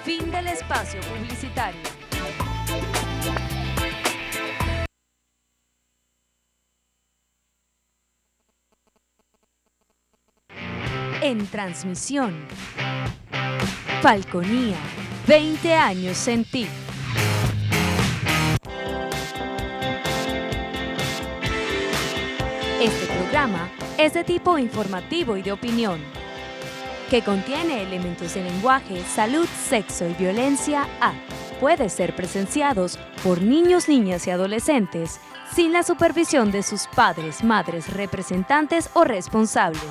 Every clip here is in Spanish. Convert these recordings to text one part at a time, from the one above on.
Fin del espacio publicitario. En transmisión, Falconía, 20 años en ti. Este programa es de tipo informativo y de opinión, que contiene elementos de lenguaje, salud, sexo y violencia puede ser presenciados por niños, niñas y adolescentes sin la supervisión de sus padres, madres, representantes o responsables.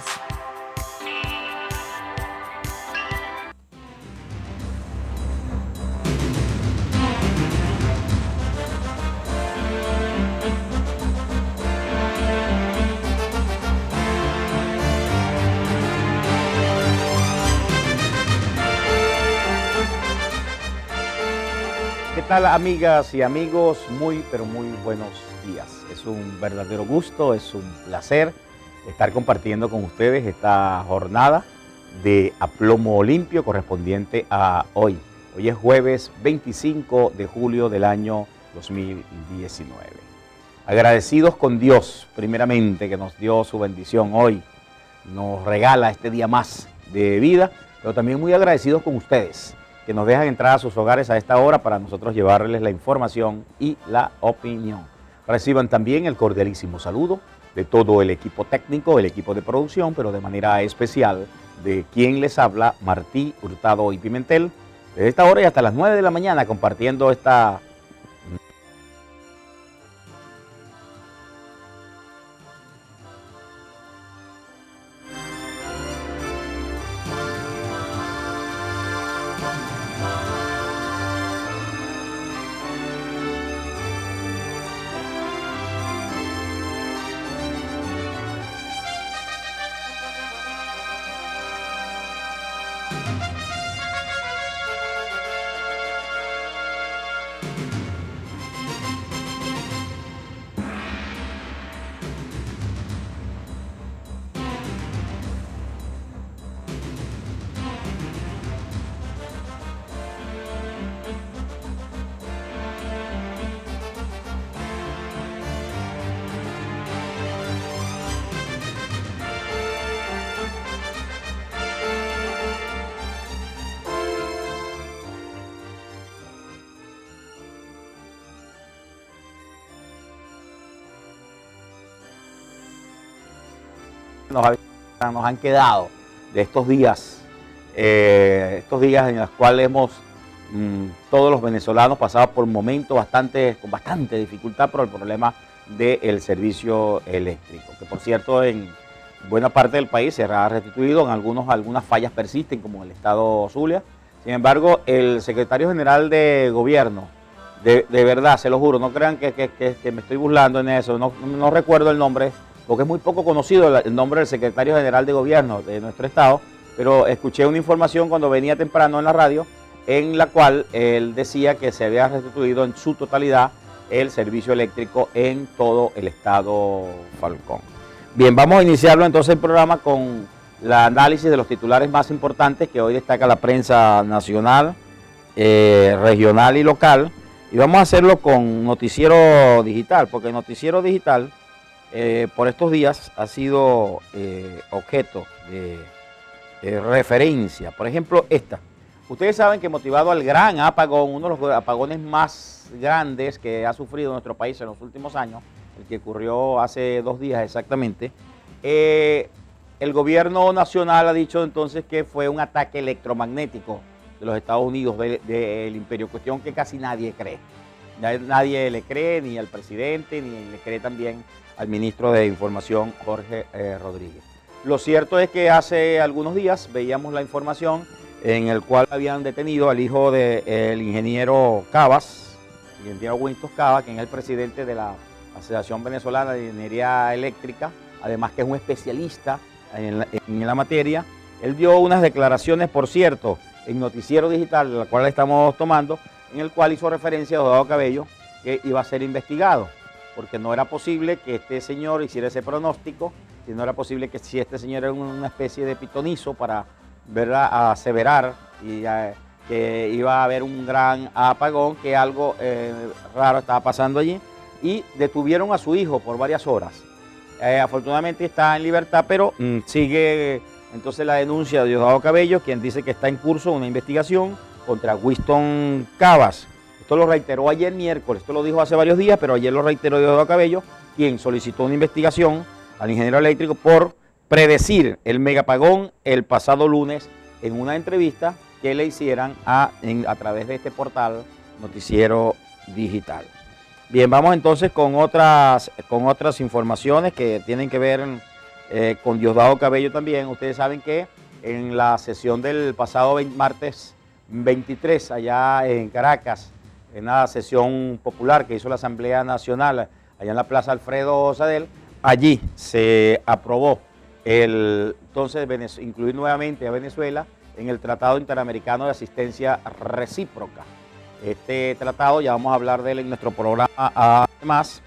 ¿Qué tal, amigas y amigos? Muy, pero muy buenos días. Es un verdadero gusto, es un placer estar compartiendo con ustedes esta jornada de aplomo limpio correspondiente a hoy. Hoy es jueves 25 de julio del año 2019. Agradecidos con Dios, primeramente, que nos dio su bendición hoy, nos regala este día más de vida, pero también muy agradecidos con ustedes, que nos dejan entrar a sus hogares a esta hora para nosotros llevarles la información y la opinión. Reciban también el cordialísimo saludo de todo el equipo técnico, el equipo de producción, pero de manera especial de quien les habla, Martí Hurtado y Pimentel, desde esta hora y hasta las 9 de la mañana compartiendo esta nos han quedado de estos días en los cuales todos los venezolanos pasado por momentos con bastante dificultad por el problema del servicio eléctrico, que por cierto en buena parte del país se ha restituido, algunas fallas persisten como en el estado Zulia. Sin embargo, el secretario general de gobierno, de verdad, se lo juro, no crean que me estoy burlando en eso, no recuerdo el nombre, porque es muy poco conocido el nombre del secretario general de gobierno de nuestro estado, pero escuché una información cuando venía temprano en la radio, en la cual él decía que se había restituido en su totalidad el servicio eléctrico en todo el estado Falcón. Bien, vamos a iniciarlo entonces el programa con el análisis de los titulares más importantes que hoy destaca la prensa nacional, regional y local, y vamos a hacerlo con Noticiero Digital, porque el Noticiero Digital por estos días ha sido objeto de referencia. Por ejemplo, esta. Ustedes saben que motivado al gran apagón, uno de los apagones más grandes que ha sufrido nuestro país en los últimos años, el que ocurrió hace 2 días exactamente, el gobierno nacional ha dicho entonces que fue un ataque electromagnético de los Estados Unidos, del imperio, cuestión que casi nadie cree. Nadie le cree, ni al presidente, ni le cree también al ministro de Información, Jorge Rodríguez. Lo cierto es que hace algunos días veíamos la información en el cual habían detenido al hijo del ingeniero Cavas, el ingeniero Winston Cavas, quien es el presidente de la Asociación Venezolana de Ingeniería Eléctrica, además que es un especialista en la materia. Él dio unas declaraciones, por cierto, en Noticiero Digital, la cual estamos tomando, en el cual hizo referencia a Diosdado Cabello, que iba a ser investigado, porque no era posible que este señor hiciera ese pronóstico, y no era posible que si este señor era una especie de pitonizo para, ¿verdad?, aseverar y que que iba a haber un gran apagón, que algo raro estaba pasando allí, y detuvieron a su hijo por varias horas. Afortunadamente está en libertad, pero sigue entonces la denuncia de Diosdado Cabello, quien dice que está en curso una investigación contra Winston Cavas. Esto lo reiteró ayer miércoles, esto lo dijo hace varios días, pero ayer lo reiteró Diosdado Cabello, quien solicitó una investigación al ingeniero eléctrico por predecir el megapagón el pasado lunes en una entrevista que le hicieran a través de este portal Noticiero Digital. Bien, vamos entonces con otras informaciones que tienen que ver con Diosdado Cabello también. Ustedes saben que en la sesión del pasado martes 23 allá en Caracas, en una sesión popular que hizo la Asamblea Nacional allá en la Plaza Alfredo Sadel, allí se aprobó entonces incluir nuevamente a Venezuela en el Tratado Interamericano de Asistencia Recíproca. Este tratado, ya vamos a hablar de él en nuestro programa, además,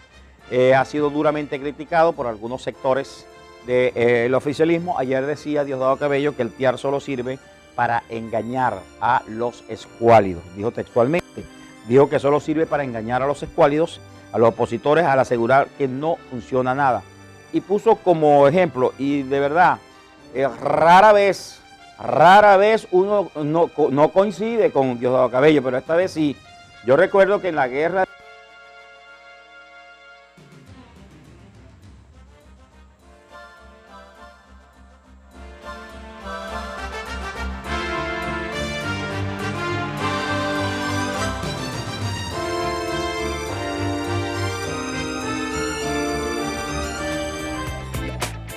ha sido duramente criticado por algunos sectores del oficialismo. Ayer decía Diosdado Cabello que el TIAR solo sirve para engañar a los escuálidos, dijo textualmente. Dijo que solo sirve para engañar a los escuálidos, a los opositores, al asegurar que no funciona nada. Y puso como ejemplo, y de verdad, rara vez uno no coincide con Diosdado Cabello, pero esta vez sí. Yo recuerdo que en la guerra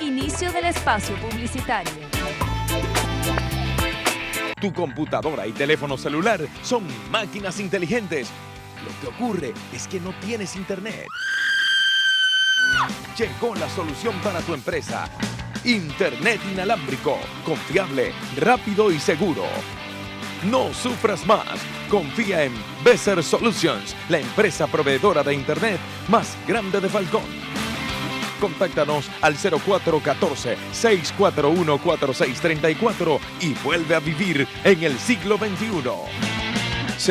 Inicio del espacio publicitario. Tu computadora y teléfono celular son máquinas inteligentes. Lo que ocurre es que no tienes internet. Llegó la solución para tu empresa. Internet inalámbrico, confiable, rápido y seguro. No sufras más. Confía en Beser Solutions, la empresa proveedora de internet más grande de Falcón. Contáctanos al 0414-641-4634 y vuelve a vivir en el siglo XXI.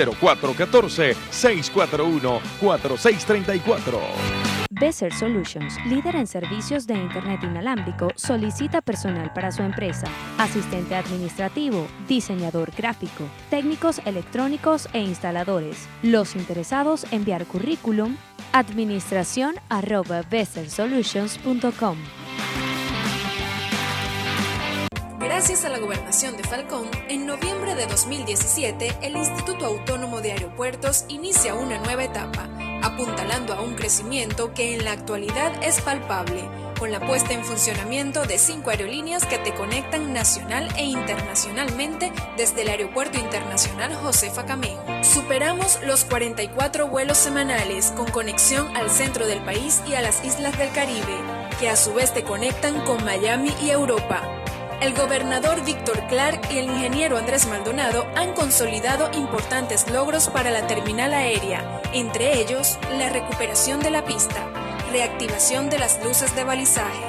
0414-641-4634. Beser Solutions, líder en servicios de Internet inalámbrico, solicita personal para su empresa, asistente administrativo, diseñador gráfico, técnicos electrónicos e instaladores. Los interesados enviar currículum administración@besersolutions.com. Gracias a la Gobernación de Falcón, en noviembre de 2017, el Instituto Autónomo de Aeropuertos inicia una nueva etapa, apuntalando a un crecimiento que en la actualidad es palpable, con la puesta en funcionamiento de 5 aerolíneas que te conectan nacional e internacionalmente desde el Aeropuerto Internacional Josefa Camejo. Superamos los 44 vuelos semanales con conexión al centro del país y a las islas del Caribe, que a su vez te conectan con Miami y Europa. El gobernador Víctor Clark y el ingeniero Andrés Maldonado han consolidado importantes logros para la terminal aérea, entre ellos la recuperación de la pista, reactivación de las luces de balizaje,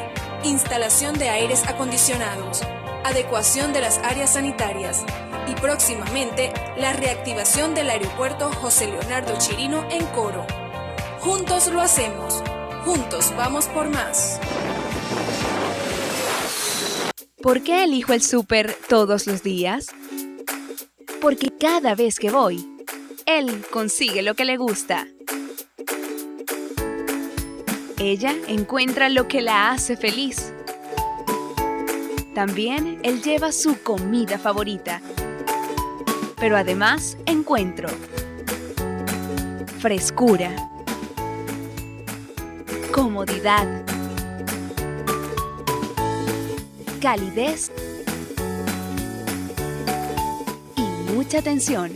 instalación de aires acondicionados, adecuación de las áreas sanitarias y próximamente la reactivación del aeropuerto José Leonardo Chirino en Coro. Juntos lo hacemos, juntos vamos por más. ¿Por qué elijo el súper todos los días? Porque cada vez que voy, él consigue lo que le gusta. Ella encuentra lo que la hace feliz. También él lleva su comida favorita. Pero además encuentro frescura, comodidad, calidez y mucha atención.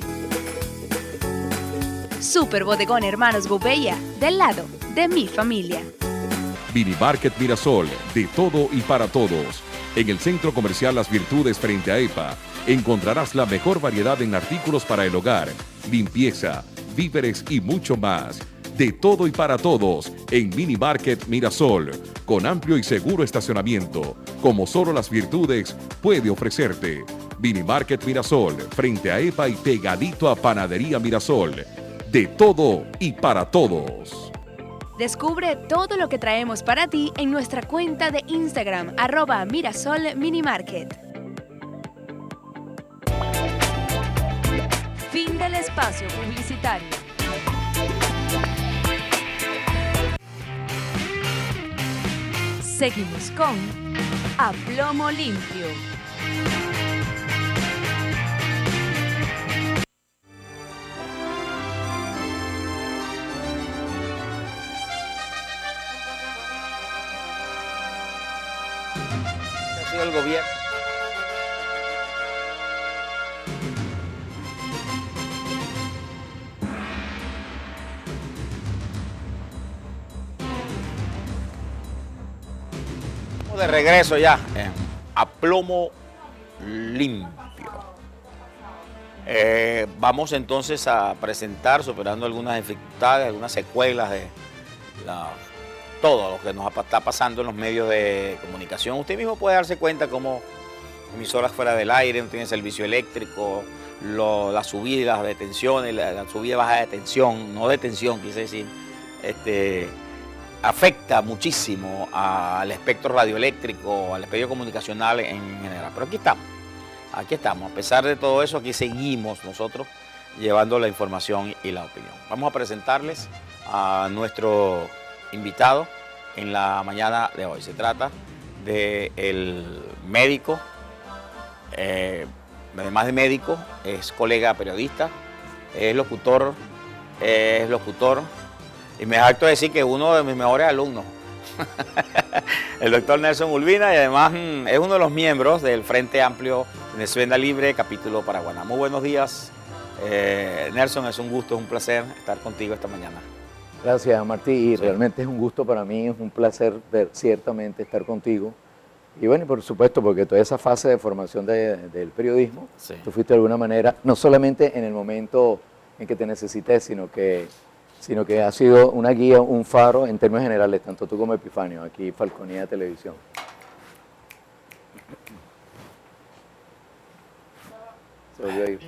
Super Bodegón Hermanos Gouveia, del lado de mi familia. Mini Market Mirasol, de todo y para todos. En el Centro Comercial Las Virtudes frente a EPA, encontrarás la mejor variedad en artículos para el hogar, limpieza, víveres y mucho más. De todo y para todos en Mini Market Mirasol, con amplio y seguro estacionamiento, como solo Las Virtudes puede ofrecerte. Minimarket Mirasol, frente a EPA y pegadito a Panadería Mirasol. De todo y para todos. Descubre todo lo que traemos para ti en nuestra cuenta de Instagram, @MirasolMinimarket. Fin del espacio publicitario. Seguimos con A Plomo Limpio. Ha sido el gobierno. De regreso ya, A Plomo Limpio. Vamos entonces a presentar, superando algunas dificultades, algunas secuelas de todo lo que nos está pasando en los medios de comunicación. Usted mismo puede darse cuenta cómo emisoras fuera del aire, no tienen servicio eléctrico, las subidas de tensiones, la subida y baja de tensión, no de tensión, quise decir, afecta muchísimo al espectro radioeléctrico, al espectro comunicacional en general. Pero aquí estamos. A pesar de todo eso, aquí seguimos nosotros llevando la información y la opinión. Vamos a presentarles a nuestro invitado en la mañana de hoy. Se trata del médico, además de médico, es colega periodista, es locutor, y me jacto de decir que es uno de mis mejores alumnos, el doctor Nelson Urbina, y además es uno de los miembros del Frente Amplio Venezuela Libre, capítulo Paraguaná. Muy buenos días, Nelson, es un gusto, es un placer estar contigo esta mañana. Gracias, Martí, y realmente es un gusto para mí, es un placer ciertamente estar contigo. Y bueno, y por supuesto, porque toda esa fase de formación del periodismo, tú fuiste de alguna manera, no solamente en el momento en que te necesité, sino que ha sido una guía, un faro en términos generales, tanto tú como Epifanio, aquí Falconía Televisión. Se volvió a ir.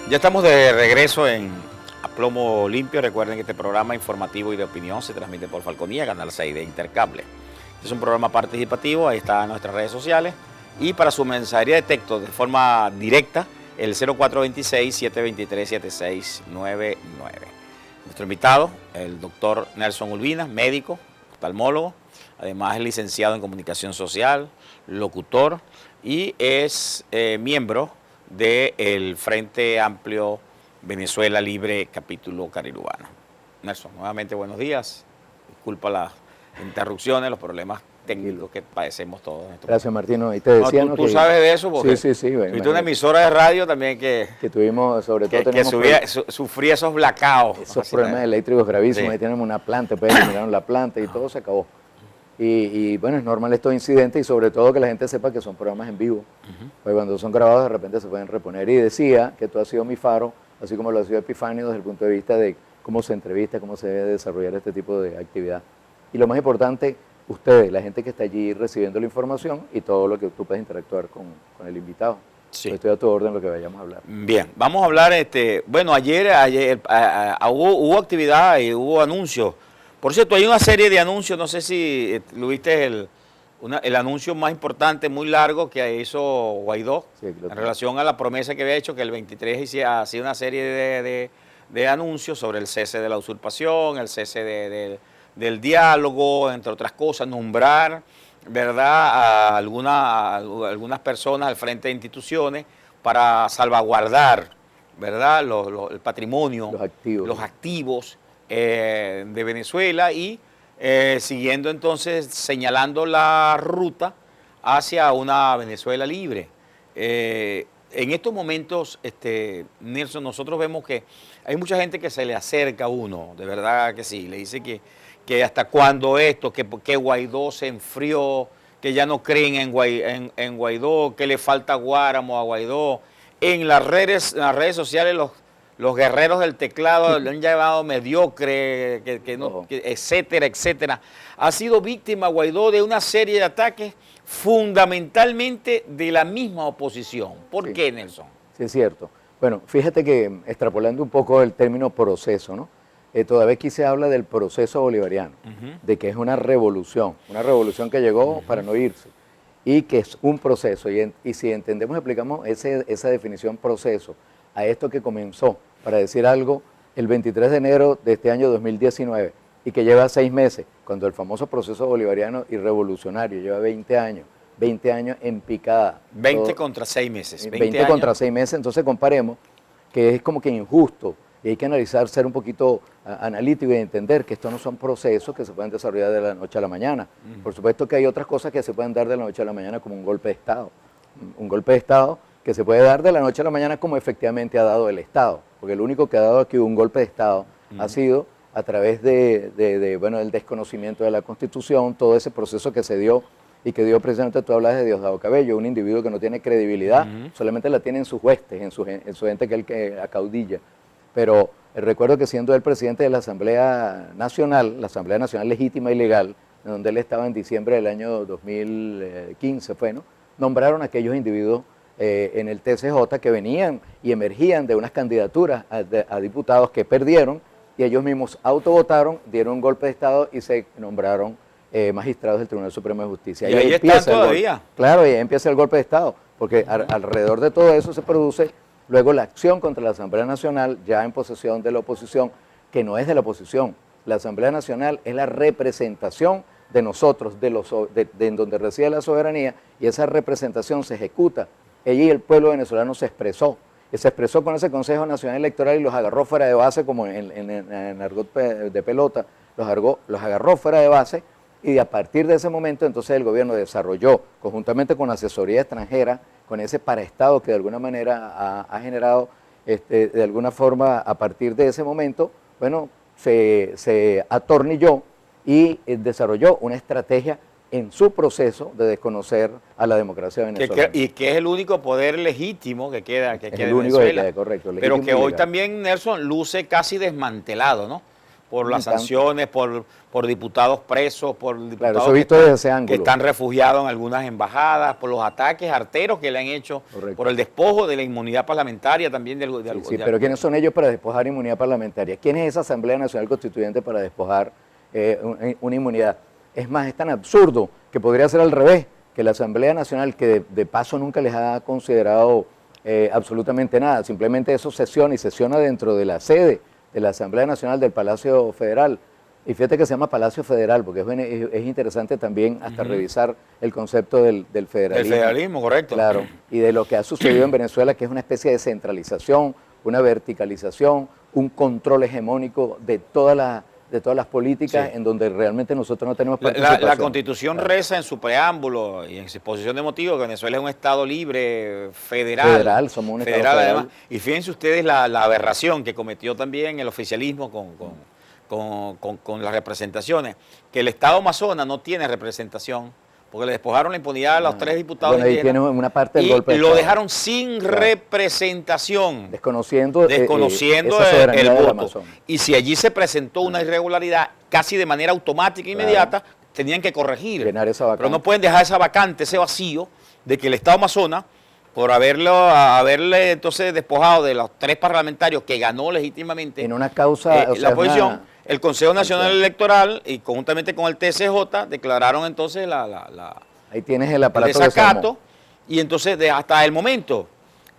Ya estamos de regreso en A Plomo Limpio. Recuerden que este programa informativo y de opinión se transmite por Falconía, Canal 6 de Intercable. Es un programa participativo, ahí están nuestras redes sociales. Y para su mensajería de texto de forma directa, el 0426-723-7699. Nuestro invitado, el doctor Nelson Urbina, médico, oftalmólogo, además es licenciado en comunicación social, locutor y es miembro del Frente Amplio Venezuela Libre, capítulo Carirubano. Nelson, nuevamente buenos días. Disculpa las interrupciones, los problemas técnicos que padecemos todos. Gracias, Martino. Y te decía, no, tú sabes de eso, porque sí. Bueno, tuviste una emisora de radio también que tuvimos, sobre todo, sufría esos blackouts. Esos problemas eléctricos gravísimos. Sí. Ahí tenemos una planta, después eliminaron la planta y todo se acabó. Y bueno, es normal estos incidentes y sobre todo que la gente sepa que son programas en vivo. Pues cuando son grabados de repente se pueden reponer. Y decía que tú has sido mi faro, así como lo ha sido Epifanio, desde el punto de vista de cómo se entrevista, cómo se debe desarrollar este tipo de actividad. Y lo más importante, ustedes, la gente que está allí recibiendo la información y todo lo que tú puedes interactuar con el invitado. Sí. Estoy a tu orden lo que vayamos a hablar. Bien, vamos a hablar, bueno, ayer hubo actividad y hubo anuncios. Por cierto, hay una serie de anuncios, no sé si lo viste, el anuncio más importante, muy largo, que hizo Guaidó, sí, en relación a la promesa que había hecho, que el 23 hacía una serie de anuncios sobre el cese de la usurpación, el cese del diálogo, entre otras cosas, nombrar, ¿verdad?, a algunas personas al frente de instituciones para salvaguardar, ¿verdad?, el patrimonio, los activos de Venezuela y siguiendo entonces, señalando la ruta hacia una Venezuela libre. En estos momentos, Nelson, nosotros vemos que hay mucha gente que se le acerca a uno, de verdad que sí, le dice que hasta cuándo esto, que Guaidó se enfrió, que ya no creen en Guaidó, que le falta Guáramo a Guaidó. En las redes sociales los guerreros del teclado le han llamado mediocre, etcétera, etcétera. Ha sido víctima Guaidó de una serie de ataques fundamentalmente de la misma oposición. ¿Por qué, Nelson? Sí, es cierto. Bueno, fíjate que extrapolando un poco el término proceso, ¿no? Todavía aquí se habla del proceso bolivariano, de que es una revolución que llegó para no irse y que es un proceso. Y si entendemos, aplicamos esa definición proceso a esto que comenzó, para decir algo, el 23 de enero de este año 2019 y que lleva 6 meses, cuando el famoso proceso bolivariano y revolucionario lleva 20 años en picada. 20 contra 6 meses. 20 contra 6 meses, entonces comparemos que es como que injusto. Y hay que analizar, ser un poquito analítico y entender que estos no son procesos que se pueden desarrollar de la noche a la mañana. Por supuesto que hay otras cosas que se pueden dar de la noche a la mañana, como un golpe de Estado. Un golpe de Estado que se puede dar de la noche a la mañana como efectivamente ha dado el Estado. Porque el único que ha dado aquí un golpe de Estado ha sido a través del desconocimiento de la Constitución, todo ese proceso que se dio y que dio precisamente, tú hablas de Diosdado Cabello, un individuo que no tiene credibilidad, solamente la tiene en sus huestes, en su gente que es el que acaudilla. Pero recuerdo que siendo el presidente de la Asamblea Nacional legítima y legal, en donde él estaba en diciembre del año 2015, nombraron a aquellos individuos en el TCJ que venían y emergían de unas candidaturas a diputados que perdieron y ellos mismos autovotaron, dieron un golpe de Estado y se nombraron magistrados del Tribunal Supremo de Justicia. Y ahí están todavía. Claro, y ahí empieza el golpe de Estado, porque alrededor de todo eso se produce luego la acción contra la Asamblea Nacional, ya en posesión de la oposición, que no es de la oposición. La Asamblea Nacional es la representación de nosotros, en donde reside la soberanía, y esa representación se ejecuta. Allí el pueblo venezolano se expresó con ese Consejo Nacional Electoral y los agarró fuera de base, como en argot de pelota, los agarró fuera de base, y a partir de ese momento entonces el gobierno desarrolló, conjuntamente con asesoría extranjera, con ese paraestado que de alguna manera ha generado, de alguna forma, a partir de ese momento, bueno, se atornilló y desarrolló una estrategia en su proceso de desconocer a la democracia venezolana. Y que es el único poder legítimo que queda en Venezuela. Correcto. Pero que hoy también, Nelson, luce casi desmantelado, ¿no? Por las sanciones, por diputados presos, por diputados que están refugiados en algunas embajadas, por los ataques arteros que le han hecho, por el despojo de la inmunidad parlamentaria también. Pero ¿quiénes son ellos para despojar inmunidad parlamentaria? ¿Quién es esa Asamblea Nacional Constituyente para despojar una inmunidad? Es más, es tan absurdo que podría ser al revés, que la Asamblea Nacional, que de paso nunca les ha considerado absolutamente nada, simplemente eso sesiona dentro de la sede de la Asamblea Nacional del Palacio Federal. Y fíjate que se llama Palacio Federal, porque es interesante también hasta revisar el concepto del federalismo. El federalismo, correcto. Claro, y de lo que ha sucedido en Venezuela, que es una especie de centralización, una verticalización, un control hegemónico de todas las políticas, en donde realmente nosotros no tenemos participación. La Constitución reza en su preámbulo y en su exposición de motivos que Venezuela es un Estado libre, federal. Somos un Estado federal. Además. Y fíjense ustedes la aberración que cometió también el oficialismo con las representaciones, que el Estado Amazonas no tiene representación porque le despojaron la impunidad a los 3 diputados bueno, ahí indígenas. tiene una parte del Y golpe de lo Estado. dejaron sin representación. Desconociendo esa el soberanía del voto. Amazonas. Y si allí se presentó una irregularidad casi de manera automática e inmediata, tenían que corregir. Llenar esa vacante. Pero no pueden dejar esa vacante, ese vacío de que el Estado Amazonas, por haberle entonces despojado de los 3 parlamentarios que ganó legítimamente En una causa, la oposición, el Consejo Nacional Electoral y conjuntamente con el TSJ declararon entonces ahí tienes el el aparato que se desacato, armó. y entonces hasta el momento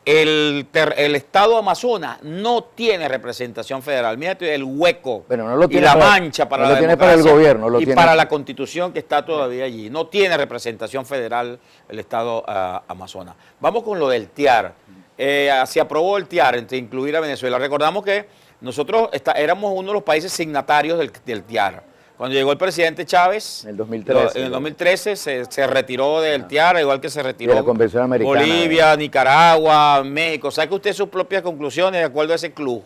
el Estado Amazonas no tiene representación federal. Mírate el hueco Bueno, no lo y tiene la para- mancha para no la lo tiene para el democracia gobierno, lo y tiene- para la Constitución que está todavía allí. No tiene representación federal el Estado Amazonas. Vamos con lo del TIAR. Se aprobó el TIAR entre incluir a Venezuela. Recordamos que nosotros éramos uno de los países signatarios del TIAR. Cuando llegó el presidente Chávez, En el 2013. en el 2013 se retiró del TIAR, igual que se retiró De la Convención Americana. Bolivia, Nicaragua, México. Saque usted sus propias conclusiones de acuerdo a ese club.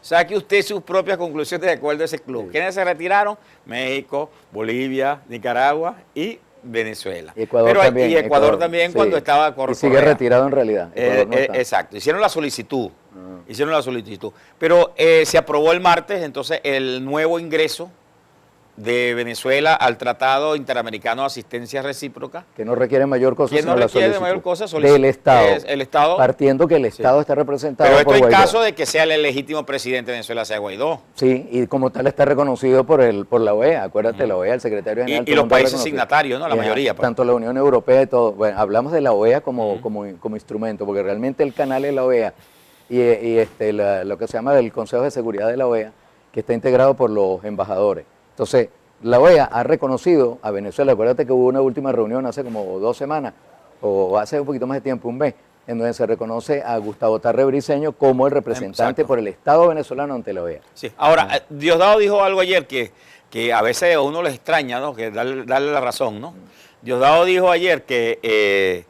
Saque usted sus propias conclusiones de acuerdo a ese club. ¿Quiénes se retiraron? México, Bolivia, Nicaragua y Venezuela. Y Ecuador Pero, también. y Ecuador también sí. cuando estaba Y sigue Correa. retirado en realidad. Ecuador no está. Exacto, hicieron la solicitud. Pero se aprobó el martes entonces el nuevo ingreso de Venezuela al Tratado Interamericano de Asistencia Recíproca. Que no requiere mayor cosa, ¿Quién sino no la requiere de solicitud mayor cosa? del Estado. Es el Estado. Partiendo que el Estado está representado Pero esto por en Guaidó. caso de que sea el legítimo presidente de Venezuela, sea Guaidó. Sí, y como tal está reconocido por la OEA. Acuérdate, la OEA, el secretario general. Y todo el los mundo ha países reconocido. signatarios, ¿no? La mayoría, pues. Tanto la Unión Europea y todo. Bueno, hablamos de la OEA como instrumento, porque realmente el canal es la OEA y lo que se llama el Consejo de Seguridad de la OEA, que está integrado por los embajadores. Entonces, la OEA ha reconocido a Venezuela. Acuérdate que hubo una última reunión hace como 2 semanas, o hace un poquito más de tiempo, un mes, en donde se reconoce a Gustavo Tarre Briceño como el representante Exacto. por el Estado venezolano ante la OEA. Sí. Ahora, Diosdado dijo algo ayer que a veces a uno les extraña, ¿no? Que darle la razón, ¿no? Diosdado dijo ayer que,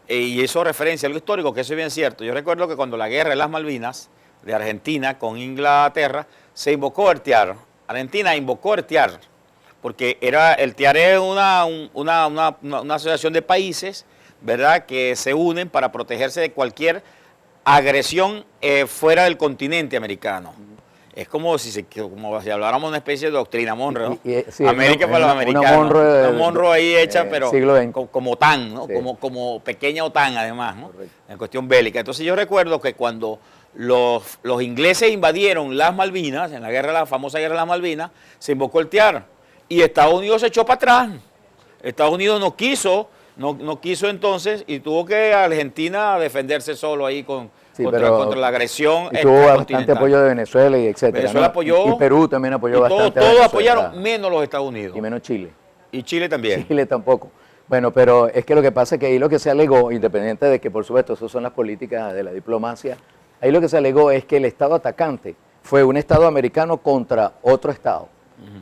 y hizo referencia a algo histórico, que eso es bien cierto. Yo recuerdo que cuando la guerra de las Malvinas, de Argentina con Inglaterra, se invocó el TIAR. Argentina invocó el TIAR, porque el TIAR es una asociación de países, ¿verdad?, que se unen para protegerse de cualquier agresión fuera del continente americano. Es como si habláramos de una especie de doctrina Monroe, ¿no? Sí, América para los americanos. Una Monroe ahí hecha, pero siglo XX. como OTAN, ¿no? Sí. Como pequeña OTAN además, ¿no? Correcto. En cuestión bélica. Entonces yo recuerdo que cuando los ingleses invadieron las Malvinas, en la famosa guerra de las Malvinas, se invocó el TIAR. Y Estados Unidos se echó para atrás. Estados Unidos no quiso entonces, y tuvo que Argentina defenderse solo ahí contra la agresión. Y tuvo bastante extracontinental. apoyo de Venezuela y etcétera. Venezuela ¿no? apoyó. Y Perú también apoyó Y bastante. a todos Venezuela. apoyaron, menos los Estados Unidos. Y menos Chile. Y Chile también. Chile tampoco. Bueno, pero es que lo que pasa es que ahí lo que se alegó, independiente de que por supuesto eso son las políticas de la diplomacia, ahí lo que se alegó es que el Estado atacante fue un Estado americano contra otro Estado.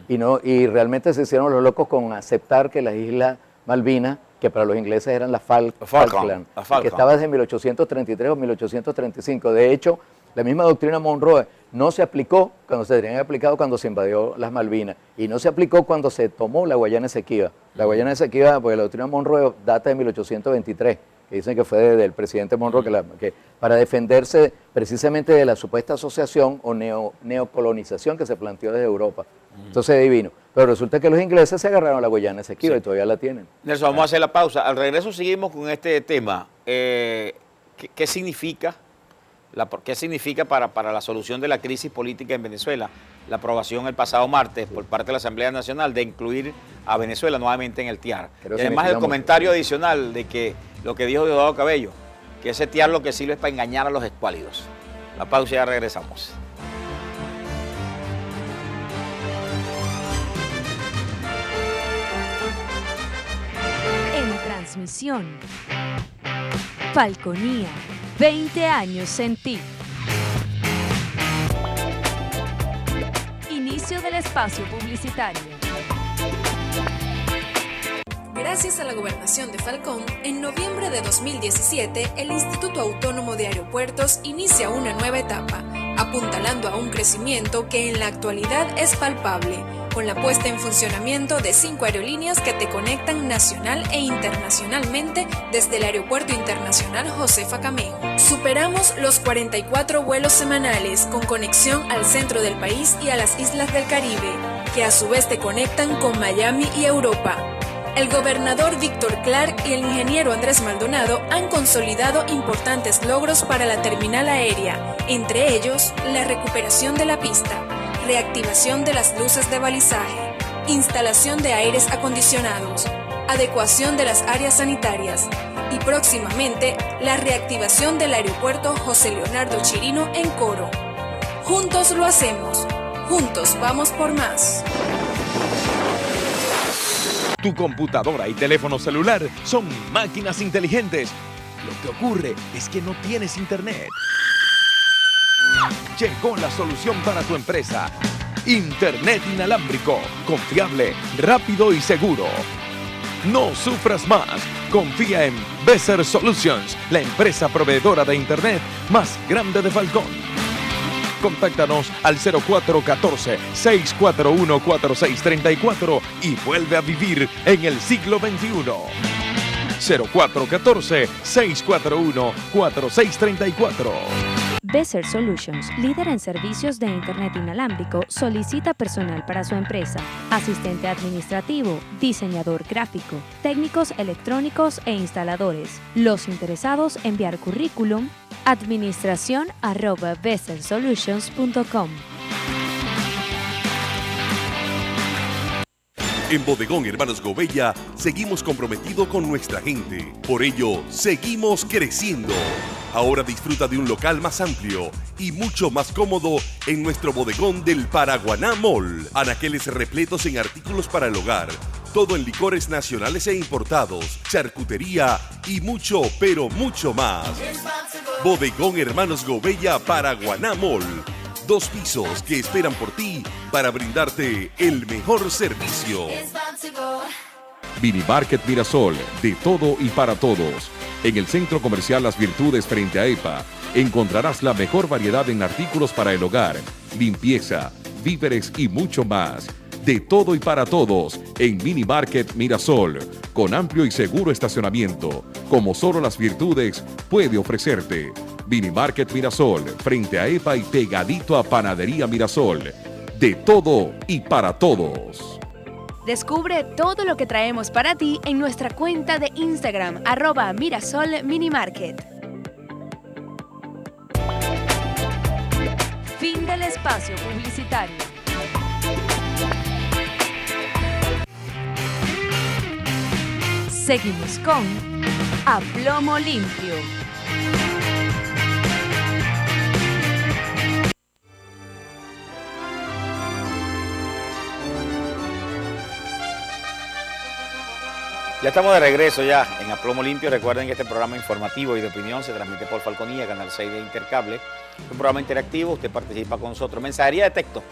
Y realmente se hicieron los locos con aceptar que las Islas Malvinas, que para los ingleses eran las Falkland, que estaba desde 1833 o 1835. De hecho, la misma doctrina Monroe no se aplicó cuando se tenían aplicado cuando se invadió las Malvinas y no se aplicó cuando se tomó la Guayana Esequiba. La Guayana Esequiba, porque la doctrina Monroe data de 1823, que dicen que fue del presidente Monroe, que para defenderse precisamente de la supuesta asociación o neocolonización que se planteó desde Europa. Entonces divino. Pero resulta que los ingleses se agarraron a la Guayana Esequiba y todavía la tienen. Nelson, vamos a hacer la pausa. Al regreso seguimos con este tema. ¿Qué significa? ¿Qué significa para la solución de la crisis política en Venezuela la aprobación el pasado martes por parte de la Asamblea Nacional de incluir a Venezuela nuevamente en el TIAR? Pero Y además el comentario adicional de que lo que dijo Diosdado Cabello, que ese TIAR lo que sirve es para engañar a los escuálidos. La pausa y ya regresamos. En transmisión, Falconía, 20 años en ti. Inicio del espacio publicitario. Gracias a la gobernación de Falcón, en noviembre de 2017, el Instituto Autónomo de Aeropuertos inicia una nueva etapa, apuntalando a un crecimiento que en la actualidad es palpable. con la puesta en funcionamiento de 5 aerolíneas que te conectan nacional e internacionalmente desde el Aeropuerto Internacional Josefa Camejo. Superamos los 44 vuelos semanales con conexión al centro del país y a las islas del Caribe, que a su vez te conectan con Miami y Europa. El gobernador Víctor Clark y el ingeniero Andrés Maldonado han consolidado importantes logros para la terminal aérea, entre ellos la recuperación de la pista, reactivación de las luces de balizaje, instalación de aires acondicionados, adecuación de las áreas sanitarias y próximamente la reactivación del aeropuerto José Leonardo Chirino en Coro. Juntos lo hacemos, juntos vamos por más. Tu computadora y teléfono celular son máquinas inteligentes. Lo que ocurre es que no tienes internet. Llegó la solución para tu empresa. Internet inalámbrico, confiable, rápido y seguro. No sufras más. Confía en Beser Solutions, la empresa proveedora de internet más grande de Falcón. Contáctanos al 0414-641-4634 y vuelve a vivir en el siglo XXI. 0414-641-4634. Beser Solutions, líder en servicios de Internet inalámbrico, solicita personal para su empresa, asistente administrativo, diseñador gráfico, técnicos electrónicos e instaladores. Los interesados enviar currículum administración@besersolutions.com. En Bodegón Hermanos Gobella seguimos comprometidos con nuestra gente. Por ello, seguimos creciendo. Ahora disfruta de un local más amplio y mucho más cómodo en nuestro bodegón del Paraguaná Mall. Anaqueles repletos en artículos para el hogar. Todo en licores nacionales e importados, charcutería y mucho, pero mucho más. Bodegón Hermanos Gobella Paraguaná Mall. 2 pisos que esperan por ti para brindarte el mejor servicio. Minimarket Mirasol, de todo y para todos. En el Centro Comercial Las Virtudes frente a EPA, encontrarás la mejor variedad en artículos para el hogar, limpieza, víveres y mucho más. De todo y para todos en Minimarket Mirasol, con amplio y seguro estacionamiento, como solo Las Virtudes puede ofrecerte. Minimarket Mirasol, frente a EPA y pegadito a Panadería Mirasol. De todo y para todos. Descubre todo lo que traemos para ti en nuestra cuenta de Instagram, @MirasolMinimarket. Fin del espacio publicitario. Seguimos con A Plomo Limpio. Ya estamos de regreso ya en A Plomo Limpio. Recuerden que este programa informativo y de opinión se transmite por Falconía, Canal 6 de Intercable. Es un programa interactivo, usted participa con nosotros. Mensajería de texto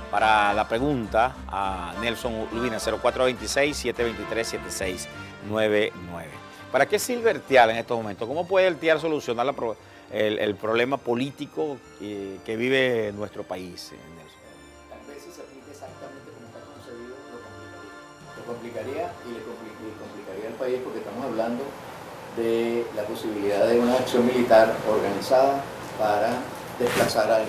para la pregunta a Nelson Urbina, 0426-723-7699. ¿Para qué sirve el TIAL en estos momentos? ¿Cómo puede el TIAL solucionar el problema político que vive nuestro país, Nelson? Tal vez si se aplica exactamente como está concebido, lo complicaría y le complicaría al país, porque estamos hablando de la posibilidad de una acción militar organizada para desplazar al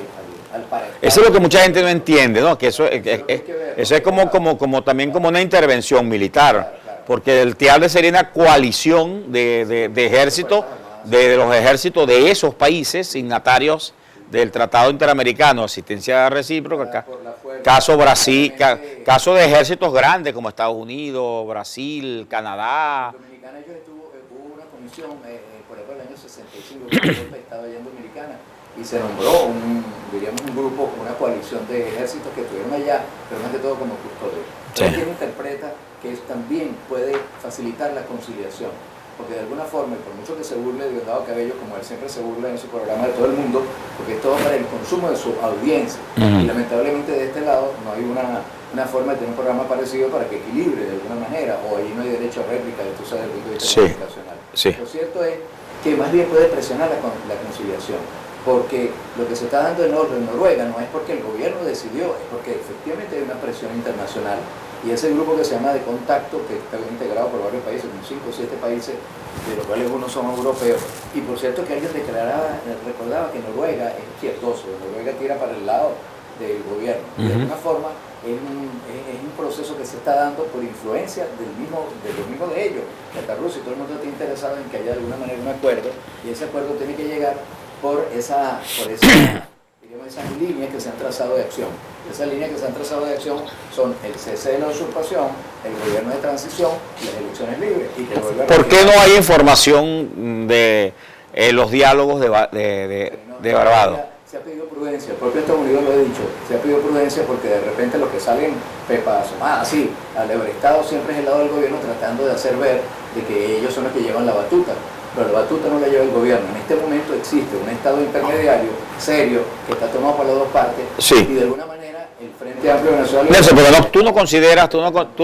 país. Eso es lo que mucha gente no entiende, ¿no? Que eso es como también como una intervención militar, porque el TIAL sería una coalición de ejércitos, de los ejércitos de esos países signatarios del Tratado Interamericano de Asistencia Recíproca, caso Brasil, caso de ejércitos grandes como Estados Unidos, Brasil, Canadá. Dominicana, hubo una comisión, por ejemplo, en el año 65, que estaba allá en Dominicana, y se nombró un grupo, una coalición de ejércitos que estuvieron allá, pero más que todo como custodios. Sí. Entonces, interpreta que eso también puede facilitar la conciliación, porque de alguna forma, y por mucho que se burle de Diosdado Cabello, como él siempre se burla en su programa de todo el mundo, porque es todo para el consumo de su audiencia, y lamentablemente de este lado no hay una forma de tener un programa parecido para que equilibre de alguna manera, o allí no hay derecho a réplica, tú sabes, desde el punto de vista comunicacional. Sí. Lo cierto es que más bien puede presionar la conciliación. porque lo que se está dando en Noruega no es porque el gobierno decidió, es porque efectivamente hay una presión internacional. Y ese grupo que se llama de contacto, que está integrado por varios países, como 5 o 7 países, de los cuales unos son europeos. Y por cierto que alguien recordaba que Noruega es izquierdoso, Noruega tira para el lado del gobierno. Y de alguna forma es un proceso que se está dando por influencia de los mismos de ellos. Que hasta Rusia y todo el mundo está interesado en que haya de alguna manera un acuerdo, y ese acuerdo tiene que llegar por esas líneas que se han trazado de acción. Esas líneas que se han trazado de acción son el cese de la usurpación, el gobierno de transición y las elecciones libres. Y que ¿por qué no hay información de los diálogos de Barbados? Se ha pedido prudencia, el propio Estados Unidos lo ha dicho, se ha pedido prudencia porque de repente los que salen pepazos, sí, al Estado siempre es el lado del gobierno tratando de hacer ver de que ellos son los que llevan la batuta. Pero la batuta no la lleva el gobierno. En este momento existe un estado intermediario, serio, que está tomado por las dos partes, sí. Y de alguna manera el Frente Amplio Nacional... Nelson, pero no, tú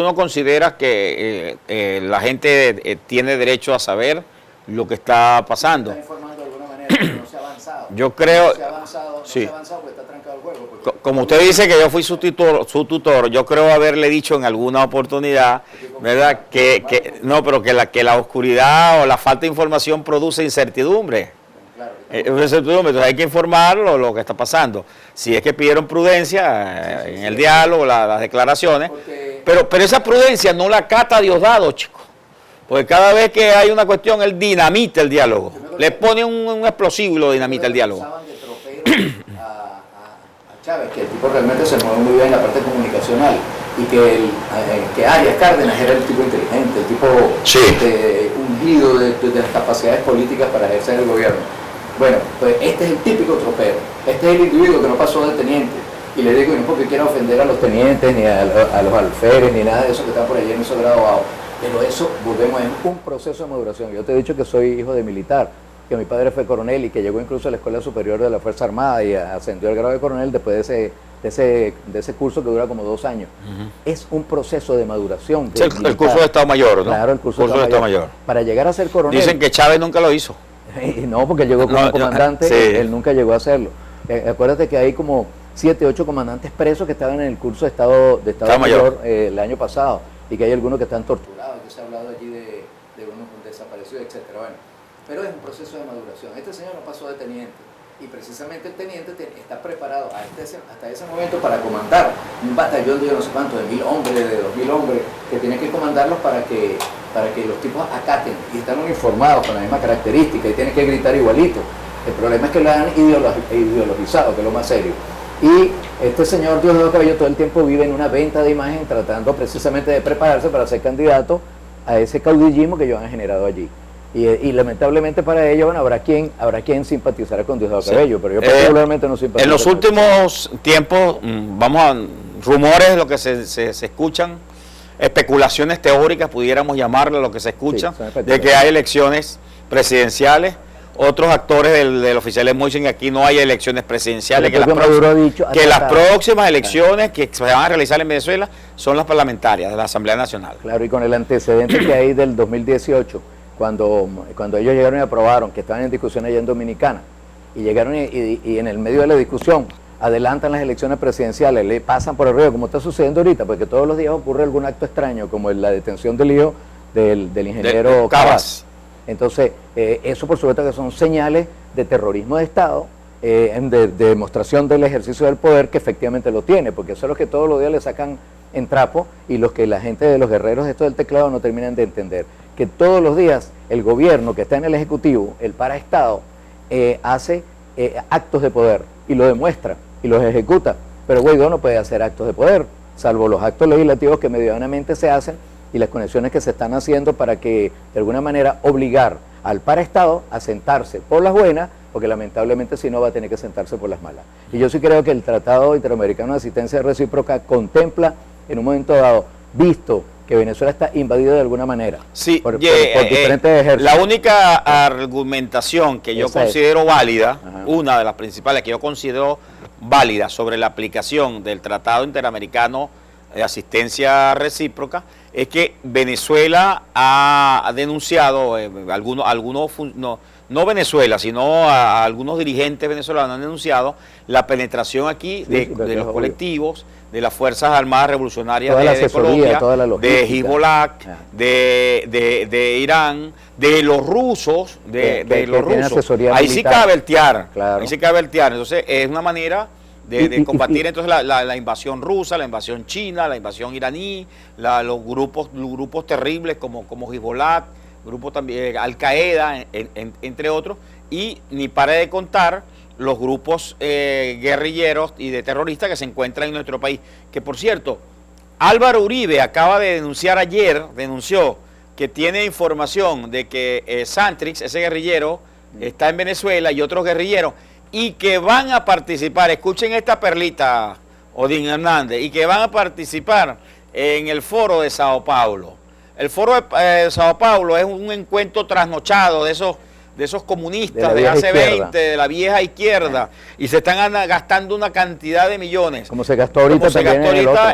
no consideras que la gente tiene derecho a saber lo que está pasando. Está informando de alguna manera, pero no se ha avanzado. Yo creo... No se ha avanzado, sí. No se ha avanzado porque está trancado el juego. Como usted dice que yo fui su tutor, yo creo haberle dicho en alguna oportunidad, ¿verdad? Pero que la oscuridad o la falta de información produce incertidumbre. Claro, entonces hay que informarlo lo que está pasando. Si es que pidieron prudencia en el diálogo, las declaraciones, pero esa prudencia no la cata Diosdado, chicos. Porque cada vez que hay una cuestión, él dinamita el diálogo. Le pone un explosivo y lo dinamita el diálogo. Chávez, que el tipo realmente se mueve muy bien en la parte comunicacional, y que Arias Cárdenas era el tipo inteligente, el tipo ungido de las capacidades políticas para ejercer el gobierno. Bueno, pues este es el típico tropero, este es el individuo que no pasó de teniente, y le digo, no porque quiera ofender a los tenientes, ni a los alférez, ni nada de eso que están por allí en esos graduados, pero eso, volvemos, es un proceso de maduración. Yo te he dicho que soy hijo de militar, que mi padre fue coronel y que llegó incluso a la Escuela Superior de la Fuerza Armada y ascendió al grado de coronel después de ese curso que dura como 2 años. Es un proceso de maduración. El curso de Estado Mayor, ¿no? Claro, el curso de Estado Mayor. Para llegar a ser coronel... Dicen que Chávez nunca lo hizo. No, porque llegó como comandante, él nunca llegó a hacerlo. Acuérdate que hay como 7, 8 comandantes presos que estaban en el curso de Estado Mayor el año pasado, y que hay algunos que están torturados, que se ha hablado allí de unos desaparecidos, etcétera. Bueno, pero es un proceso de maduración. Este señor no pasó de teniente, y precisamente el teniente está preparado hasta ese momento para comandar un batallón de yo no sé cuánto, de 1000 hombres, de 2000 hombres, que tiene que comandarlos para que los tipos acaten y están uniformados con la misma característica y tienen que gritar igualito. El problema es que lo han ideologizado, que es lo más serio. Y este señor Diosdado Cabello todo el tiempo vive en una venta de imagen, tratando precisamente de prepararse para ser candidato a ese caudillismo que ellos han generado allí. Y lamentablemente para ello, bueno, habrá quien simpatizará con Diosdado Cabello, pero yo particularmente no simpatizo. En los últimos tiempos, rumores, lo que se escuchan, especulaciones teóricas, pudiéramos llamarle lo que se escucha, de que hay elecciones presidenciales. Otros actores del oficialismo dicen que aquí no hay elecciones presidenciales, que las próximas elecciones que se van a realizar en Venezuela son las parlamentarias de la Asamblea Nacional. Claro, y con el antecedente que hay del 2018, cuando ellos llegaron y aprobaron, que estaban en discusión allá en Dominicana, y llegaron y en el medio de la discusión adelantan las elecciones presidenciales, le pasan por el río, como está sucediendo ahorita, porque todos los días ocurre algún acto extraño, como la detención del hijo del ingeniero Cabas. Entonces, eso por supuesto que son señales de terrorismo de Estado, de demostración del ejercicio del poder, que efectivamente lo tiene, porque eso es lo que todos los días le sacan en trapo, y los que la gente de los guerreros esto del teclado no terminan de entender, que todos los días el gobierno que está en el Ejecutivo, el paraestado, hace actos de poder, y lo demuestra, y los ejecuta, pero Guaidó no puede hacer actos de poder, salvo los actos legislativos que medianamente se hacen, y las conexiones que se están haciendo para que, de alguna manera, obligar al paraestado a sentarse por las buenas, porque lamentablemente si no va a tener que sentarse por las malas. Y yo sí creo que el Tratado Interamericano de Asistencia Recíproca contempla, en un momento dado, visto que Venezuela está invadida de alguna manera por diferentes ejércitos. La única argumentación que yo considero válida, una de las principales que yo considero válida sobre la aplicación del Tratado Interamericano de Asistencia Recíproca, es que Venezuela ha denunciado, no Venezuela, sino a algunos dirigentes venezolanos han denunciado la penetración aquí de los colectivos, de las Fuerzas Armadas Revolucionarias de Colombia, de Hezbollah, de Irán, de los rusos, de los rusos. Ahí sí cabe el TIAR, ahí sí cabe el TIAR. Entonces es una manera de combatir entonces la invasión rusa, la invasión china, la invasión iraní, los grupos terribles como Hezbollah, grupos también Al-Qaeda, entre otros, y ni pare de contar los grupos guerrilleros y de terroristas que se encuentran en nuestro país. Que por cierto, Álvaro Uribe acaba de denunciar denunció que tiene información de que Santrix, ese guerrillero, está en Venezuela y otros guerrilleros, y que van a participar, escuchen esta perlita, Odín Hernández, y que van a participar en el foro de Sao Paulo. El foro de Sao Paulo es un encuentro trasnochado de esos comunistas de hace 20, de la vieja izquierda, y se están gastando una cantidad de millones. Como se gastó ahorita,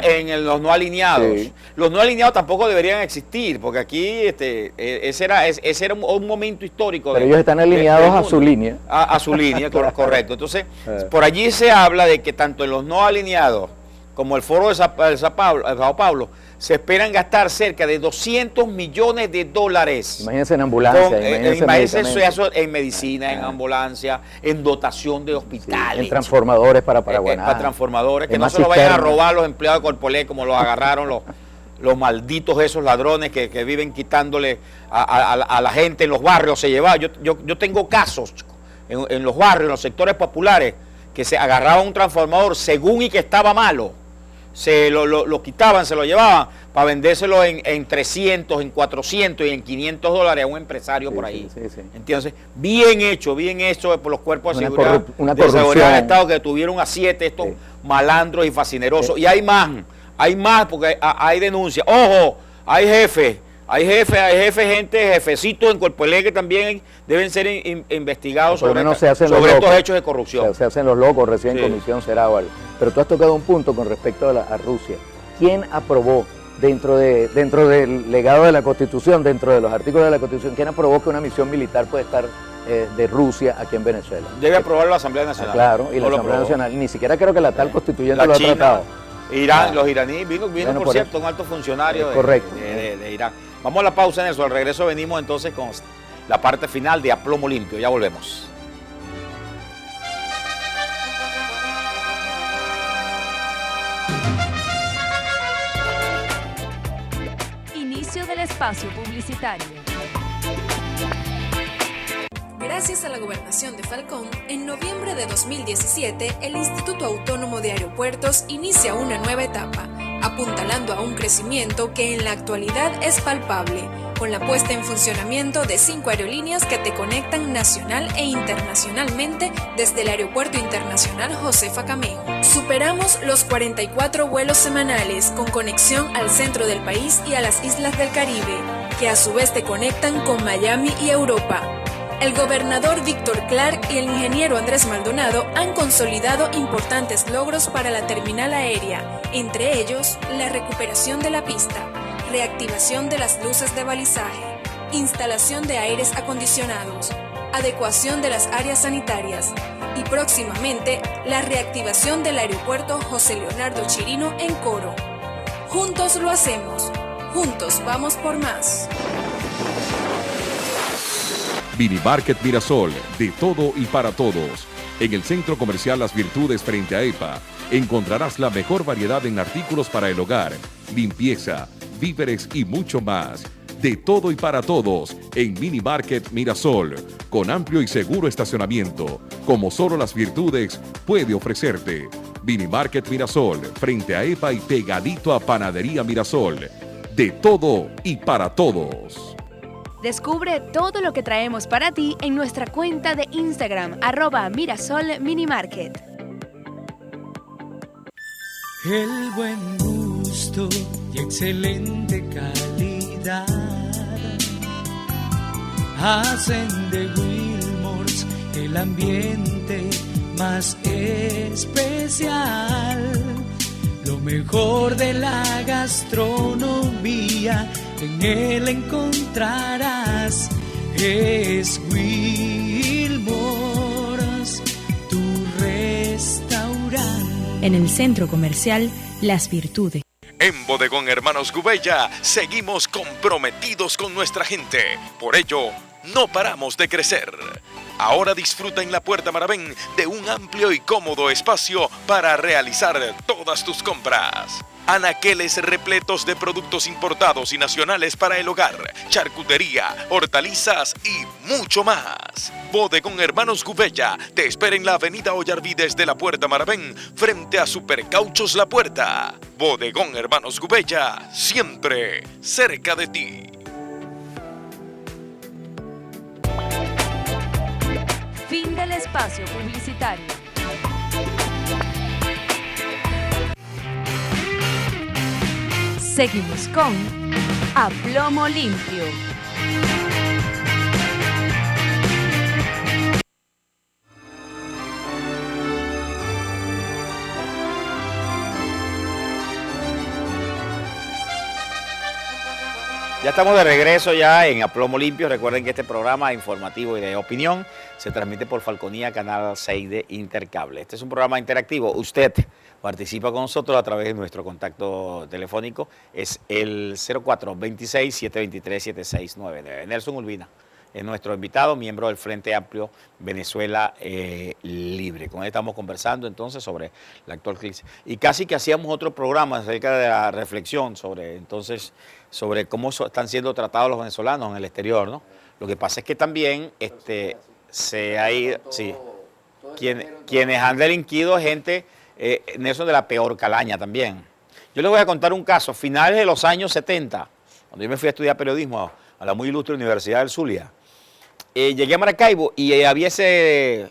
en los no alineados. Sí. Los no alineados tampoco deberían existir, porque aquí ese era un momento histórico. Pero ellos están alineados a su línea. A su línea, correcto. Entonces, por allí se habla de que tanto en los no alineados como el foro de Sao Paulo, se esperan gastar cerca de $200 millones. Imagínense en ambulancia, imagínense eso en medicina, en ambulancia, en dotación de hospitales. En transformadores para Paraguaná. Para transformadores, que no se lo vayan a robar los empleados de Corpolé como los agarraron los malditos esos ladrones que viven quitándole a la gente en los barrios. Se lleva. Yo tengo casos en los barrios, en los sectores populares, que se agarraba un transformador según y que estaba malo. Se lo quitaban, se lo llevaban para vendérselo en 300, en 400 y en $500 a un empresario por ahí. Sí. Entonces, bien hecho por los cuerpos de seguridad del Estado, que tuvieron a 7 estos malandros y fascinerosos. Y hay más porque hay denuncias. Ojo, hay jefes, jefecitos en Corpolé que también deben ser investigados sobre estos hechos de corrupción. Se hacen los locos, recién comisión será o algo. Pero tú has tocado un punto con respecto a Rusia. ¿Quién aprobó dentro del legado de la Constitución, dentro de los artículos de la Constitución, quién aprobó que una misión militar puede estar de Rusia aquí en Venezuela? Debe aprobarlo la Asamblea Nacional. Claro, y la Asamblea Nacional. Ni siquiera creo que la tal constituyente lo ha tratado. Irán, los iraníes, vino por cierto, un alto funcionario de Irán. Vamos a la pausa, Nelson. Al regreso venimos entonces con la parte final de A Plomo Limpio. Ya volvemos. Inicio del espacio publicitario. Gracias a la Gobernación de Falcón, en noviembre de 2017, el Instituto Autónomo de Aeropuertos inicia una nueva etapa, apuntalando a un crecimiento que en la actualidad es palpable, con la puesta en funcionamiento de 5 aerolíneas que te conectan nacional e internacionalmente desde el Aeropuerto Internacional Josefa Camejo. Superamos los 44 vuelos semanales con conexión al centro del país y a las islas del Caribe, que a su vez te conectan con Miami y Europa. El gobernador Víctor Clark y el ingeniero Andrés Maldonado han consolidado importantes logros para la terminal aérea, entre ellos la recuperación de la pista, reactivación de las luces de balizaje, instalación de aires acondicionados, adecuación de las áreas sanitarias y próximamente la reactivación del aeropuerto José Leonardo Chirino en Coro. Juntos lo hacemos, juntos vamos por más. Minimarket Mirasol, de todo y para todos. En el Centro Comercial Las Virtudes frente a EPA, encontrarás la mejor variedad en artículos para el hogar, limpieza, víveres y mucho más. De todo y para todos en Minimarket Mirasol, con amplio y seguro estacionamiento, como solo Las Virtudes puede ofrecerte. Minimarket Mirasol, frente a EPA y pegadito a Panadería Mirasol. De todo y para todos. Descubre todo lo que traemos para ti en nuestra cuenta de Instagram, @MirasolMinimarket. El buen gusto y excelente calidad hacen de Wilmors el ambiente más especial. lo mejor de la gastronomía, en él encontrarás. Es Wilmors, tu restaurante. En el Centro Comercial Las Virtudes. En Bodegón Hermanos Gubella seguimos comprometidos con nuestra gente. Por ello, no paramos de crecer. Ahora disfruta en la Puerta Maravén de un amplio y cómodo espacio para realizar todas tus compras. Anaqueles repletos de productos importados y nacionales para el hogar, charcutería, hortalizas y mucho más. Bodegón Hermanos Gubella te espera en la avenida Ollarvides de la Puerta Maravén, frente a Supercauchos La Puerta. Bodegón Hermanos Gubella, siempre cerca de ti. Fin del espacio publicitario. Seguimos con A Plomo Limpio. Ya estamos de regreso ya en A Plomo Limpio. Recuerden que este programa informativo y de opinión se transmite por Falconía, Canal 6 de Intercable. Este es un programa interactivo. Usted participa con nosotros a través de nuestro contacto telefónico. Es el 04-26-723-7699. Nelson Urbina es nuestro invitado, miembro del Frente Amplio Venezuela Libre. Con él estamos conversando entonces sobre la actual crisis. Y casi que hacíamos otro programa acerca de la reflexión sobre cómo están siendo tratados los venezolanos en el exterior, ¿no? Lo que pasa es que también se ha ido, sí, quienes han delinquido gente, Nelson, de la peor calaña también. Yo les voy a contar un caso, finales de los años 70, cuando yo me fui a estudiar periodismo a la muy ilustre Universidad del Zulia, llegué a Maracaibo y había ese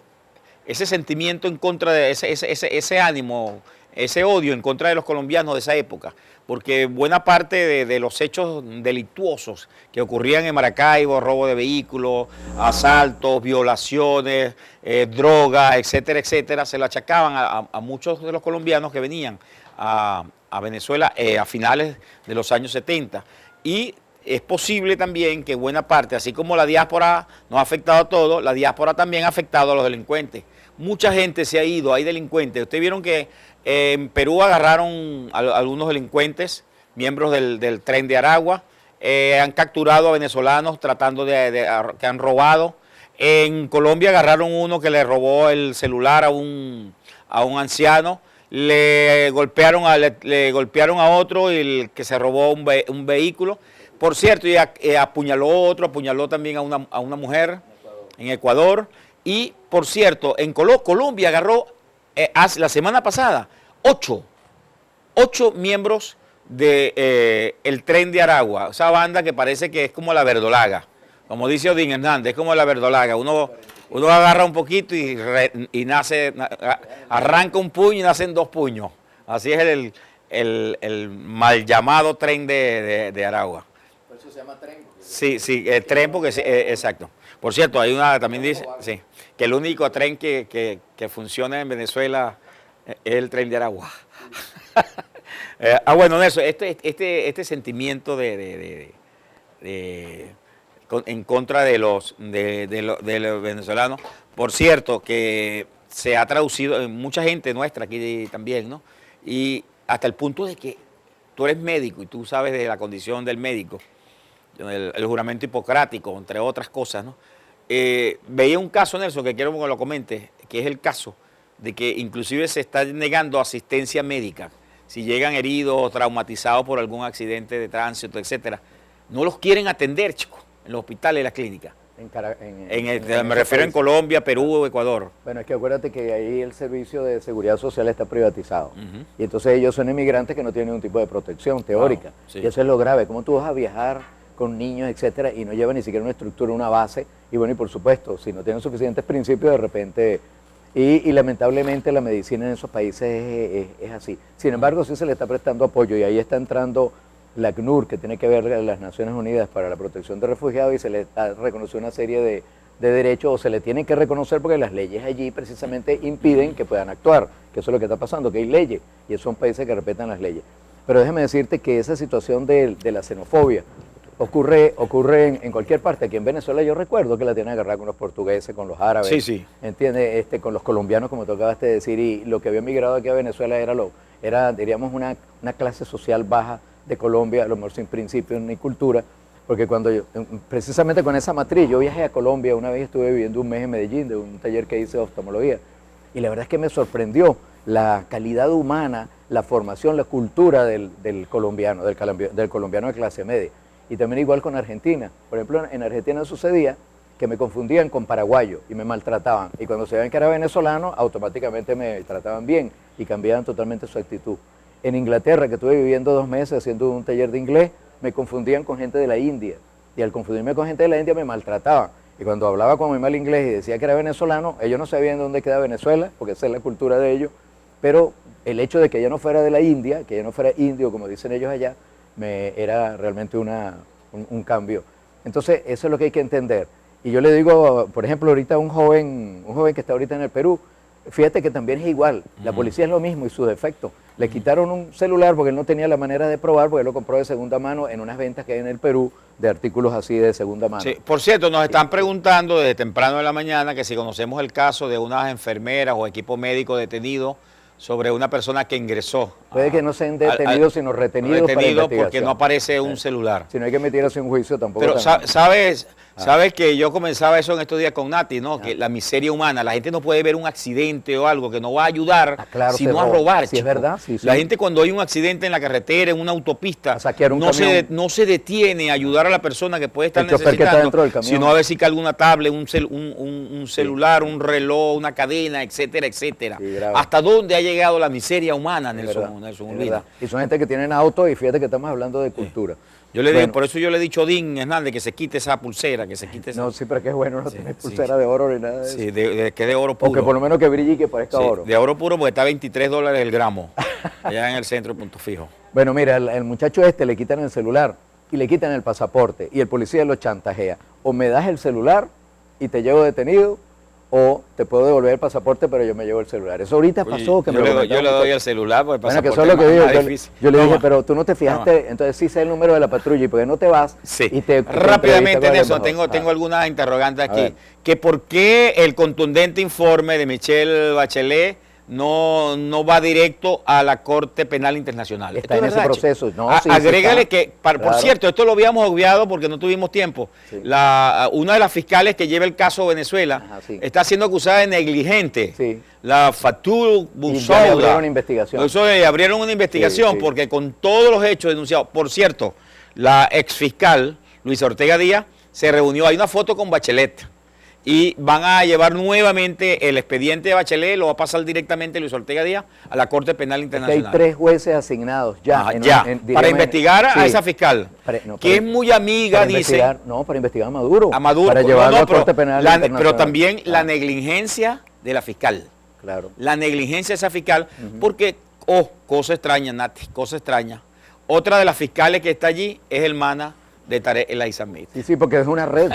sentimiento en contra de ese ánimo, ese odio en contra de los colombianos de esa época, porque buena parte de los hechos delictuosos que ocurrían en Maracaibo, robo de vehículos, asaltos, violaciones, drogas, etcétera, etcétera, se lo achacaban a muchos de los colombianos que venían a Venezuela a finales de los años 70. Y es posible también que buena parte, así como la diáspora nos ha afectado a todos, la diáspora también ha afectado a los delincuentes. Mucha gente se ha ido, hay delincuentes. Ustedes vieron que en Perú agarraron a algunos delincuentes, miembros del Tren de Aragua, han capturado a venezolanos tratando que han robado. En Colombia agarraron uno que le robó el celular a un anciano, le golpearon a otro, el que se robó un vehículo. Por cierto, y apuñaló también a una mujer en Ecuador. Y, por cierto, en Colombia agarró la semana pasada 8 miembros del Tren de Aragua, esa banda que parece que es como la verdolaga, como dice Odín Hernández, es como la verdolaga. Uno agarra un poquito y arranca un puño y nacen 2 puños. Así es el mal llamado Tren de Aragua. Por eso se llama tren. Sí, el tren, porque exacto. Por cierto, hay una también dice sí, que el único tren que funciona en Venezuela es el Tren de Aragua. Bueno, Nelson, este sentimiento en contra de los venezolanos, por cierto, que se ha traducido en mucha gente nuestra aquí también, ¿no? Y hasta el punto de que tú eres médico y tú sabes de la condición del médico, el juramento hipocrático, entre otras cosas, ¿no? Veía un caso, Nelson, que quiero que lo comente, que es el caso de que inclusive se está negando asistencia médica. Si llegan heridos o traumatizados por algún accidente de tránsito, etcétera, no los quieren atender, chicos, en los hospitales y las clínicas. Me refiero en Colombia, Perú, Ecuador. Bueno, es que acuérdate que ahí el servicio de seguridad social está privatizado. Y entonces ellos son inmigrantes que no tienen ningún tipo de protección teórica. Wow, sí. Y eso es lo grave. ¿Cómo tú vas a viajar con niños, etcétera, y no llevan ni siquiera una estructura, una base? Y bueno, y por supuesto, si no tienen suficientes principios, de repente... Y lamentablemente la medicina en esos países es así. Sin embargo, sí se le está prestando apoyo y ahí está entrando la ACNUR, que tiene que ver con las Naciones Unidas para la protección de refugiados, y se le ha reconocido una serie de derecho o se le tienen que reconocer porque las leyes allí precisamente impiden que puedan actuar, que eso es lo que está pasando, que hay leyes y son países que respetan las leyes. Pero déjeme decirte que esa situación de la xenofobia ocurre en cualquier parte. Aquí en Venezuela yo recuerdo que la tienen agarrada con los portugueses, con los árabes, sí. ¿entiendes? Con los colombianos, como tú acabaste de decir, y lo que había migrado aquí a Venezuela era diríamos, una clase social baja de Colombia, a lo mejor sin principios ni cultura, porque cuando yo, precisamente con esa matriz, yo viajé a Colombia, una vez estuve viviendo un mes en Medellín, de un taller que hice de oftalmología, y la verdad es que me sorprendió la calidad humana, la formación, la cultura del colombiano, del colombiano de clase media. Y también igual con Argentina. Por ejemplo, en Argentina sucedía que me confundían con paraguayo y me maltrataban. Y cuando se ven que era venezolano, automáticamente me trataban bien y cambiaban totalmente su actitud. En Inglaterra, que estuve viviendo 2 meses haciendo un taller de inglés, me confundían con gente de la India. Y al confundirme con gente de la India me maltrataban. Y cuando hablaba con mi mal inglés y decía que era venezolano, ellos no sabían dónde queda Venezuela, porque esa es la cultura de ellos. Pero el hecho de que ella no fuera de la India, que ella no fuera indio, como dicen ellos allá, era realmente un cambio. Entonces, eso es lo que hay que entender. Y yo le digo, por ejemplo, ahorita un joven que está ahorita en el Perú, fíjate que también es igual, la policía es lo mismo y su defecto. Le quitaron un celular porque él no tenía la manera de probar, porque él lo compró de segunda mano en unas ventas que hay en el Perú de artículos así de segunda mano. Sí, por cierto, nos están preguntando desde temprano de la mañana que si conocemos el caso de unas enfermeras o equipo médico detenido sobre una persona que ingresó. Puede que no sean detenidos, sino retenidos para investigación. Porque no aparece un celular. Si no hay que meterse en juicio tampoco. Pero sabes que yo comenzaba eso en estos días con Nati, ¿no? Que la miseria humana, la gente no puede ver un accidente o algo que no va a ayudar, sino a robar. Sí, es verdad. Sí, sí. La gente cuando hay un accidente en la carretera, en una autopista, no se detiene a ayudar a la persona que puede estar necesitando, sino a ver si cae alguna tablet, un celular, un reloj, una cadena, etcétera, etcétera. Sí, ¿hasta dónde ha llegado la miseria humana, Nelson Urbina? Y son gente que tienen auto y fíjate que estamos hablando de cultura. Yo le digo, por eso yo le he dicho a Dean Hernández que se quite esa pulsera, que se quite esa... No, sí, pero que es bueno no tener pulsera de oro ni nada de eso. Sí, que es de oro puro. O que por lo menos que brille y que parezca oro. De oro puro porque está a $23 el gramo, allá en el centro de Punto Fijo. Bueno, mira, el muchacho le quitan el celular y le quitan el pasaporte y el policía lo chantajea. O me das el celular y te llevo detenido, o te puedo devolver el pasaporte, pero yo me llevo el celular. Eso ahorita pasó. Que yo le doy el celular, porque el pasaporte que eso es lo que digo. Yo le dije, pero tú no te fijaste, entonces sí sé el número de la patrulla, y porque no te vas. Sí. Rápidamente, Nelson, tengo algunas interrogantes aquí. Que ¿por qué el contundente informe de Michelle Bachelet no va directo a la Corte Penal Internacional? Está en ese proceso. No, agrégale que, por cierto, esto lo habíamos obviado porque no tuvimos tiempo. Sí. Una de las fiscales que lleva el caso Venezuela está siendo acusada de negligente. Sí. La Fatou Bensouda. Abrieron una investigación. Abrieron una investigación porque con todos los hechos denunciados. Por cierto, la exfiscal Luisa Ortega Díaz se reunió. Hay una foto con Bachelet. Y van a llevar nuevamente el expediente de Bachelet, lo va a pasar directamente Luis Ortega Díaz a la Corte Penal Internacional. Hay 3 jueces asignados ya. Para investigar a esa fiscal, que es muy amiga, dice. Para investigar a Maduro. A Maduro. Para llevarlo a la Corte Penal Internacional. Pero también la negligencia de la fiscal. Claro. La negligencia de esa fiscal, porque, cosa extraña, Nati, cosa extraña. Otra de las fiscales que está allí es hermana de Tarek El Aizamit. Sí, porque es una red.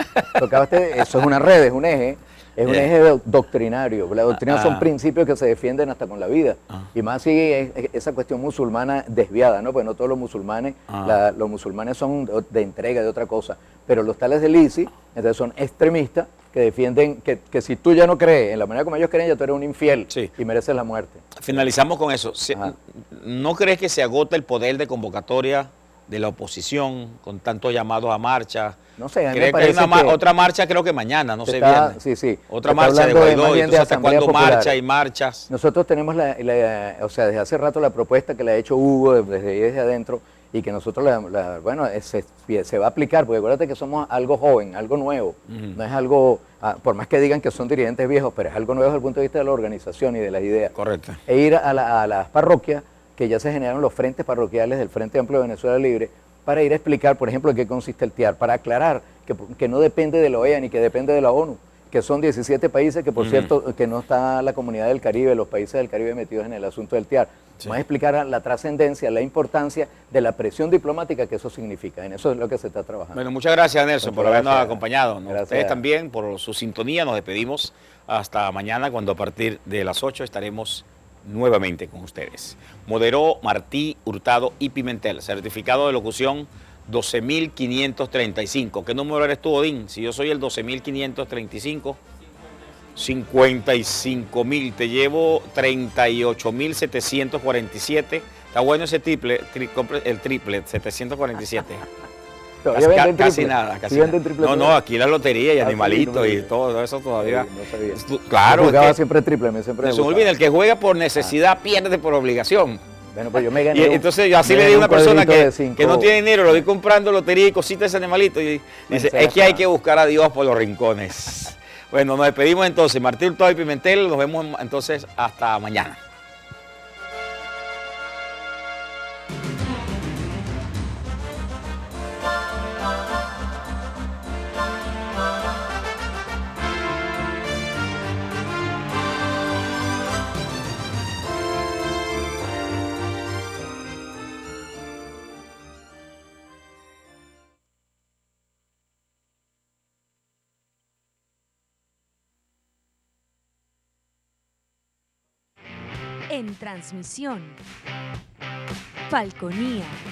Eso es una red, es un eje. Es un eje doctrinario. La doctrina son principios que se defienden hasta con la vida. Y más si esa cuestión musulmana desviada, ¿no? Pues no todos los musulmanes, los musulmanes son de entrega, de otra cosa. Pero los tales del ISIS, entonces son extremistas que defienden que si tú ya no crees en la manera como ellos creen, ya tú eres un infiel y mereces la muerte. Finalizamos con eso. ¿No crees que se agota el poder de convocatoria de la oposición con tantos llamados a marcha? No sé, a mí me parece que hay otra marcha, creo que mañana, no sé bien. Sí. Otra marcha de Guaidó, y entonces hasta cuándo marcha y marchas. Nosotros tenemos desde hace rato la propuesta que le ha hecho Hugo desde adentro, y que nosotros se va a aplicar, porque acuérdate que somos algo joven, algo nuevo. No es algo, por más que digan que son dirigentes viejos, pero es algo nuevo desde el punto de vista de la organización y de las ideas. Correcto. E ir a las parroquias, que ya se generaron los frentes parroquiales del Frente Amplio de Venezuela Libre, para ir a explicar, por ejemplo, en qué consiste el TIAR, para aclarar que no depende de la OEA ni que depende de la ONU, que son 17 países, que por cierto, que no está la comunidad del Caribe, los países del Caribe metidos en el asunto del TIAR. Más explicar la trascendencia, la importancia de la presión diplomática que eso significa. En eso es lo que se está trabajando. Bueno, muchas gracias, Nelson, por habernos acompañado. Gracias. Ustedes también por su sintonía. Nos despedimos hasta mañana, cuando a partir de las 8 estaremos nuevamente con ustedes. Moderó Martí Hurtado y Pimentel, certificado de locución 12.535. ¿Qué número eres tú, Odín? Si yo soy el 12.535, 55.000. Te llevo 38.747. Está bueno ese el triple, 747. Casi nada. No, aquí la lotería y animalitos y todo eso todavía. No sabía. Claro. Yo jugaba siempre triple, siempre no se me olvida, el que juega por necesidad pierde por obligación. Bueno, pues yo me gané. Y entonces yo así le di a una persona que no tiene dinero, lo vi comprando lotería y cositas de ese animalito. Y dice, es que hay que buscar a Dios por los rincones. Bueno, nos despedimos entonces. Martí Hurtado y Pimentel, nos vemos entonces hasta mañana. En transmisión, Falconía.